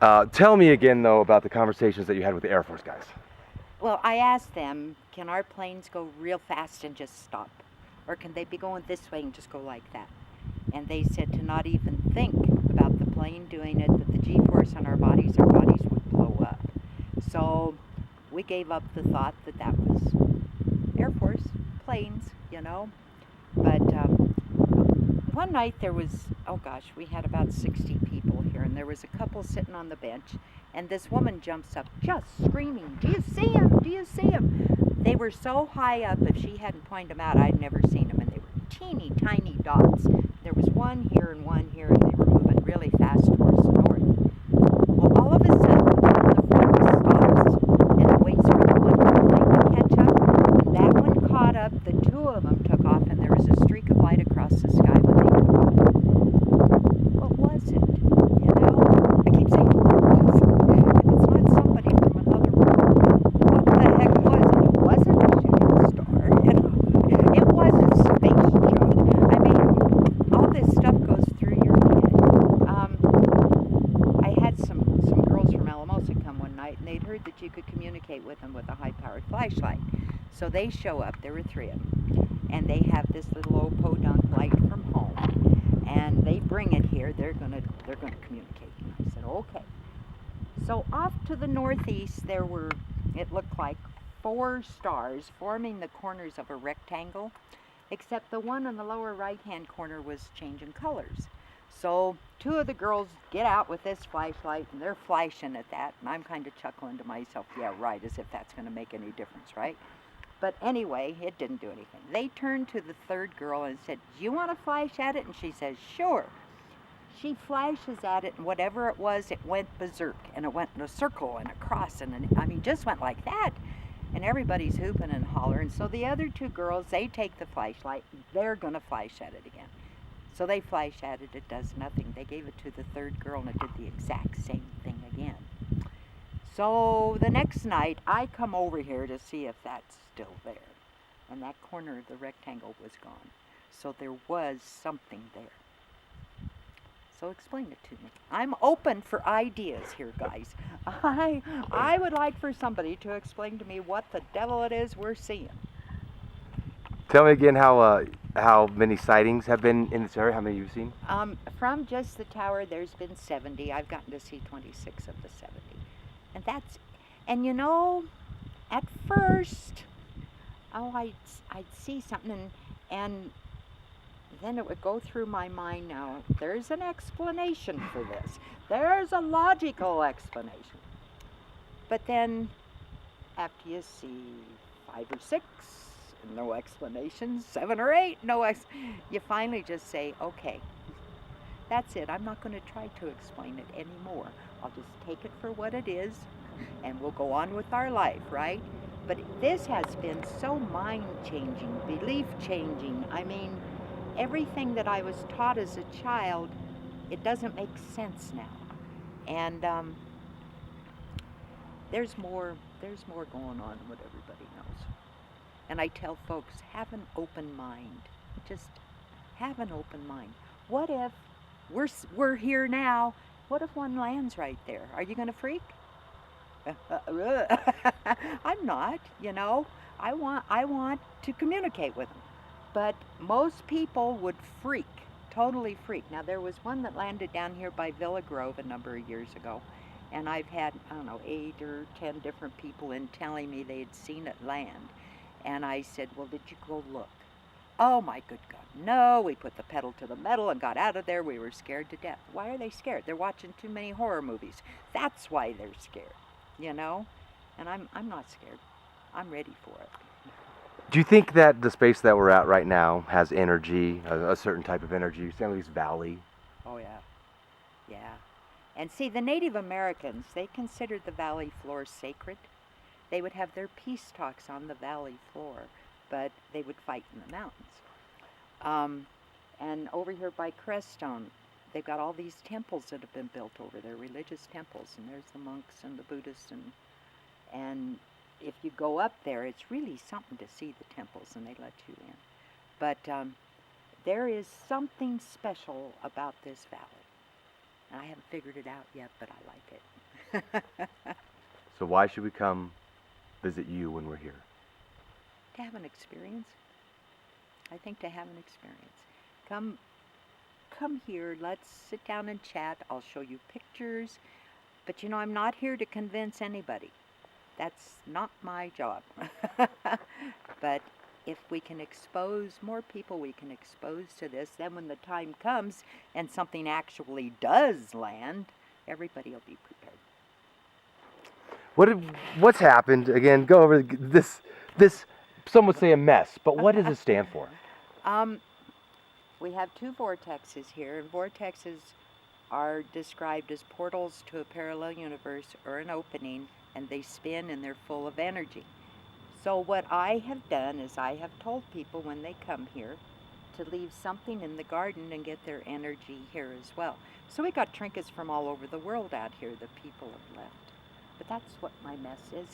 Tell me again, though, about the conversations that you had with the Air Force guys. Well, I asked them, can our planes go real fast and just stop? Or can they be going this way and just go like that? And they said to not even think about the plane doing it, that the G-force on our bodies would blow up. So we gave up the thought that that was Air Force planes. But one night there was, oh gosh, we had about 60 people here, and there was a couple sitting on the bench, and this woman jumps up just screaming, "Do you see him? Do you see him?" They were so high up, if she hadn't pointed them out, I'd never seen them, and they were teeny tiny dots. There was one here and one here, and they were moving really fast towards the north. Well, all of a sudden, the one in the front stops, and it waits for the one behind to catch up, and that one caught up, the two of them took off, and there was a streak of light across the sky when they took off. What was it? I keep saying, what was it? If it's not somebody from another world, what the heck was it? It wasn't a shooting star. It wasn't space junk. I mean, all this stuff goes through your head. I had some girls from Alamosa come one night, and they'd heard that you could communicate with them with a high-powered flashlight. So they show up. There were three of them, and they have this little old podunk light from home, and they bring it here. They're gonna communicate. I said, okay. So off to the northeast, there were, it looked like, 4 stars forming the corners of a rectangle, except the one in the lower right-hand corner was changing colors. So 2 of the girls get out with this flashlight, and they're flashing at that, and I'm kind of chuckling to myself, yeah, right, as if that's going to make any difference, right? But anyway, it didn't do anything. They turned to the 3rd girl and said, "Do you want to flash at it?" And she says, "Sure." She flashes at it, and whatever it was, it went berserk, and it went in a circle and across, and just went like that. And everybody's hooping and hollering. So the other 2 girls, they take the flashlight, they're going to flash at it again. So they flash at it, it does nothing. They gave it to the 3rd girl, and it did the exact same thing again. So the next night, I come over here to see if that's still there. And that corner of the rectangle was gone. So there was something there. So explain it to me. I'm open for ideas here, guys. I would like for somebody to explain to me what the devil it is we're seeing. Tell me again how many sightings have been in this area. How many you've seen? From just the tower, there's been 70. I've gotten to see 26 of the 70. And at first, I'd see something, and then it would go through my mind, now, there's an explanation for this. There's a logical explanation. But then, after you see 5 or 6, no explanations, 7 or 8, you finally just say, okay, that's it. I'm not going to try to explain it anymore. I'll just take it for what it is, and we'll go on with our life, right? But this has been so mind-changing, belief-changing. I mean, everything that I was taught as a child, it doesn't make sense now. And there's more going on than what everybody knows. And I tell folks, have an open mind. Just have an open mind. What if we're here now? What if one lands right there? Are you going to freak? I'm not. I want to communicate with them. But most people would freak, totally freak. Now, there was one that landed down here by Villa Grove a number of years ago, and I've had, 8 or 10 different people in telling me they had seen it land. And I said, well, did you go look? Oh, my good God, no. We put the pedal to the metal and got out of there. We were scared to death. Why are they scared? They're watching too many horror movies. That's why they're scared, And I'm not scared. I'm ready for it. Do you think that the space that we're at right now has energy, a certain type of energy, San Luis Valley? Oh, yeah. Yeah. And see, the Native Americans, they considered the valley floor sacred. They would have their peace talks on the valley floor, but they would fight in the mountains. And over here by Crestone, they've got all these temples that have been built over there, religious temples, and there's the monks and the Buddhists, and if you go up there, it's really something to see the temples, and they let you in. But there is something special about this valley. And I haven't figured it out yet, but I like it. So why should we come visit you when we're here? To have an experience. I think to have an experience. Come here, let's sit down and chat. I'll show you pictures. But you know, I'm not here to convince anybody. That's not my job. But if we can expose more people, we can expose to this, then when the time comes and something actually does land, everybody will be prepared. What's happened? Again, go over this. Some would say a mess, but what does it stand for? We have two vortexes here, and vortexes are described as portals to a parallel universe or an opening, and they spin and they're full of energy. So what I have done is I have told people when they come here to leave something in the garden and get their energy here as well. So we got trinkets from all over the world out here that people have left. But that's what my mess is.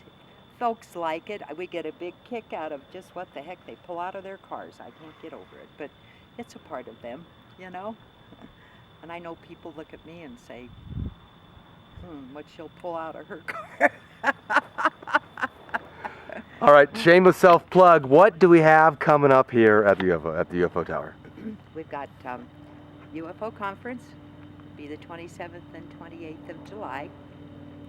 Folks like it. We get a big kick out of just what the heck they pull out of their cars. I can't get over it, but it's a part of them, you know? And I know people look at me and say, what she'll pull out of her car. All right, shameless self-plug. What do we have coming up here at the UFO Tower? We've got UFO conference, be the 27th and 28th of July.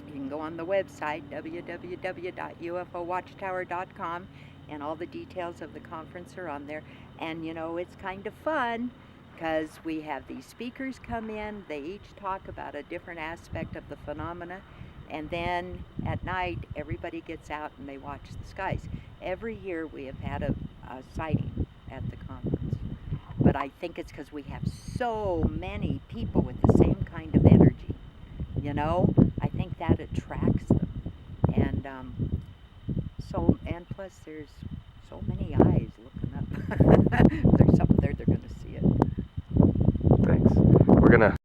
You can go on the website, www.ufowatchtower.com, and all the details of the conference are on there. And you know, it's kind of fun because we have these speakers come in. They each talk about a different aspect of the phenomena. And then at night, everybody gets out and they watch the skies. Every year we have had a sighting at the conference. But I think it's because we have so many people with the same kind of energy. You know, I think that attracts them. And and plus there's so many eyes looking up.